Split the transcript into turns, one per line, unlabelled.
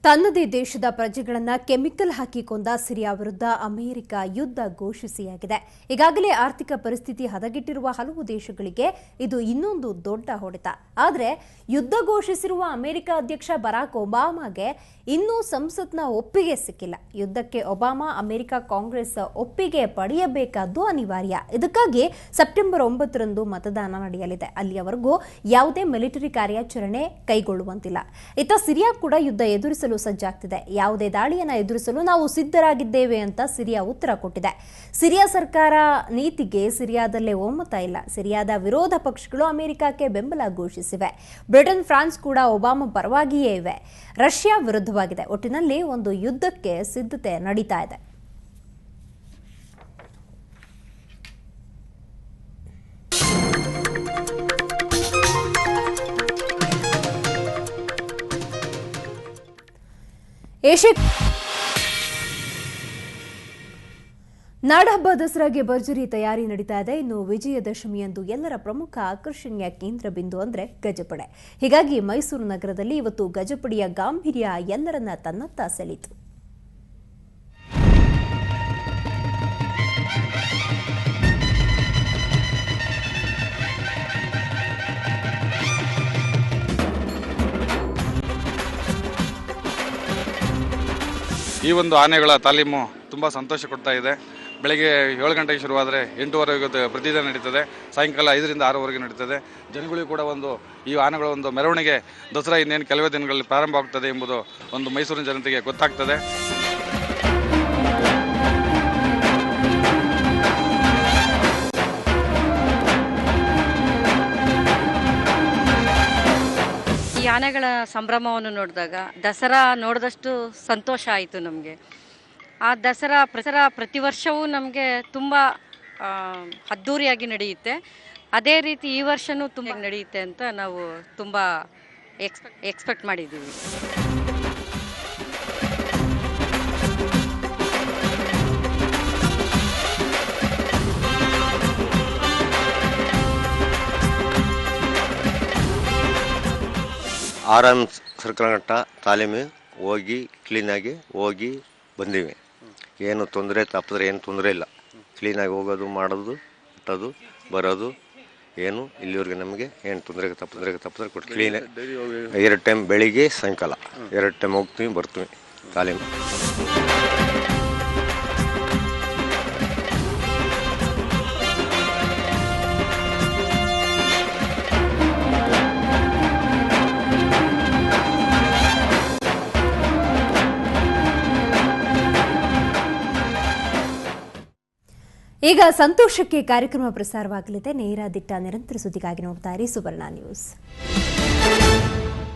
ತನ್ನದೇ ದೇಶದ ಪ್ರಜೆಗಳನ್ನು ಕೆಮಿಕಲ್ ಹಾಕಿ ಕೊಂದ ಸಿರಿಯಾ ವಿರುದ್ಧ ಅಮೆರಿಕ ಯುದ್ಧ ಘೋಷಿಸಿಯಾಗಿದೆ. ಈಗಾಗಲೇ ಆರ್ಥಿಕ ಪರಿಸ್ಥಿತಿ ಹದಗೆಟ್ಟಿರುವ ಹಲವು ದೇಶಗಳಿಗೆ ಇದು ಇನ್ನೊಂದು ದೊಡ್ಡ ಹೊಡೆತ. ಆದರೆ ಯುದ್ಧ ಘೋಷಿಸಿರುವ ಅಮೆರಿಕ ಅಧ್ಯಕ್ಷ ಬರಾಕ್ ಒಬಾಮಾಗೆ ಇನ್ನೂ ಸಂಸತ್ನ ಒಪ್ಪಿಗೆ ಸಿಕ್ಕಿಲ್ಲ. ಯುದ್ಧಕ್ಕೆ ಒಬಾಮಾ ಅಮೆರಿಕ ಕಾಂಗ್ರೆಸ್ ಒಪ್ಪಿಗೆ ಪಡೆಯಬೇಕಾದ್ದು ಅನಿವಾರ್ಯ. ಇದಕ್ಕಾಗಿ ಸೆಪ್ಟೆಂಬರ್ 9ರಂದು ಮತದಾನ ನಡೆಯಲಿದೆ. ಅಲ್ಲಿಯವರೆಗೂ ಯಾವುದೇ ಮಿಲಿಟರಿ ಕಾರ್ಯಾಚರಣೆ ಕೈಗೊಳ್ಳುವಂತಿಲ್ಲ. ಇತ್ತ ಸಿರಿಯಾ ಕೂಡ ಯುದ್ಧ ಎದುರಿಸಲು ಸಜ್ಜಾಗ್ತಿದೆ. ಯಾವುದೇ ದಾಳಿಯನ್ನು ಎದುರಿಸಲು ನಾವು ಸಿದ್ಧರಾಗಿದ್ದೇವೆ ಅಂತ ಸಿರಿಯಾ ಉತ್ತರ ಕೊಟ್ಟಿದೆ. ಸಿರಿಯಾ ಸರ್ಕಾರ ನೀತಿಗೆ ಸಿರಿಯಾದಲ್ಲೇ ಒಮ್ಮತ ಇಲ್ಲ. ಸಿರಿಯಾದ ವಿರೋಧ ಪಕ್ಷಗಳು ಅಮೆರಿಕಕ್ಕೆ ಬೆಂಬಲ ಘೋಷಿಸಿವೆ. ಬ್ರಿಟನ್, ಫ್ರಾನ್ಸ್ ಕೂಡ ಒಬಾಮಾ ಪರವಾಗಿಯೇ ಇವೆ. ರಷ್ಯಾ ವಿರುದ್ಧವಾಗಿದೆ. ಒಟ್ಟಿನಲ್ಲಿ ಒಂದು ಯುದ್ಧಕ್ಕೆ ಸಿದ್ಧತೆ ನಡೀತಾ ಇದೆ. ನಾಡಹಬ್ಬ ದಸರಾಗೆ ಭರ್ಜರಿ ತಯಾರಿ ನಡೀತಾ ಇದೆ. ಇನ್ನು ವಿಜಯದಶಮಿಯಂದು ಎಲ್ಲರ ಪ್ರಮುಖ ಆಕರ್ಷಣೆಯ ಕೇಂದ್ರ ಬಿಂದು ಅಂದ್ರೆ ಗಜಪಡೆ. ಹೀಗಾಗಿ ಮೈಸೂರು ನಗರದಲ್ಲಿ ಇವತ್ತು ಗಜಪಡೆಯ ಗಾಂಭೀರ್ಯ ಎಲ್ಲರನ್ನ ತನ್ನತ್ತ ಸೆಳೆಯಿತು.
ಈ ಒಂದು ಆನೆಗಳ ತಾಲೀಮು ತುಂಬ ಸಂತೋಷ ಕೊಡ್ತಾ ಇದೆ. ಬೆಳಗ್ಗೆ 7 ಗಂಟೆಗೆ ಶುರುವಾದರೆ 8:30 ಪ್ರತಿದಿನ ನಡೀತದೆ. ಸಾಯಂಕಾಲ 5ರಿಂದ 6ವರೆಗೆ ನಡೀತದೆ. ಜನಗಳಿಗೂ ಕೂಡ ಈ ಆನೆಗಳ ಒಂದು ಮೆರವಣಿಗೆ ದಸರಾ ಇನ್ನೇನು ಕೆಲವೇ ದಿನಗಳಲ್ಲಿ ಪ್ರಾರಂಭ ಆಗ್ತದೆ ಎಂಬುದು ಒಂದು ಮೈಸೂರಿನ ಜನತೆಗೆ ಗೊತ್ತಾಗ್ತದೆ.
ಈ ಆನೆಗಳ ಸಂಭ್ರಮವನ್ನು ನೋಡಿದಾಗ ದಸರಾ ನೋಡಿದಷ್ಟು ಸಂತೋಷ ಆಯಿತು ನಮಗೆ. ಆ ದಸರಾ ಪ್ರತಿ ವರ್ಷವೂ ನಮಗೆ ತುಂಬ ಅದ್ಧೂರಿಯಾಗಿ ನಡೆಯುತ್ತೆ. ಅದೇ ರೀತಿ ಈ ವರ್ಷವೂ ತುಂಬ ನಡೆಯುತ್ತೆ ಅಂತ ನಾವು ತುಂಬ ಎಕ್ಸ್ಪೆಕ್ಟ್ ಮಾಡಿದ್ದೀವಿ.
ಆರಾಮ್ ಸರ್ಕಲ್ಘಟ್ಟ ತಾಲೀಮು ಹೋಗಿ ಕ್ಲೀನಾಗಿ ಹೋಗಿ ಬಂದೀವಿ. ಏನು ತೊಂದರೆ ತಪ್ಪಿದ್ರೆ ಏನು ತೊಂದರೆ ಇಲ್ಲ. ಕ್ಲೀನಾಗಿ ಹೋಗೋದು, ಮಾಡೋದು, ಬಿಟ್ಟೋದು, ಬರೋದು ಏನು ಇಲ್ಲಿವರೆಗೆ ನಮಗೆ ಏನು ತೊಂದರೆ ತಪ್ಪಿದ್ರೆ ಕೊಟ್ಟು ಕ್ಲೀನಾಗಿ 2 ಟೈಮ್ ಬೆಳಿಗ್ಗೆ ಸಾಯಂಕಾಲ 2 ಟೈಮ್ ಹೋಗ್ತೀವಿ ಬರ್ತೀವಿ ತಾಲೀಮು.
ಈಗ ಸಂತೋಷಕ್ಕೆ ಕಾರ್ಯಕ್ರಮ ಪ್ರಸಾರವಾಗಲಿದೆ. ನೇರ ದಿಟ್ಟ ನಿರಂತರ ಸುದ್ದಿಗಾಗಿ ನೋಡ್ತಾ ಇರಿ ಸುವರ್ಣ ನ್ಯೂಸ್.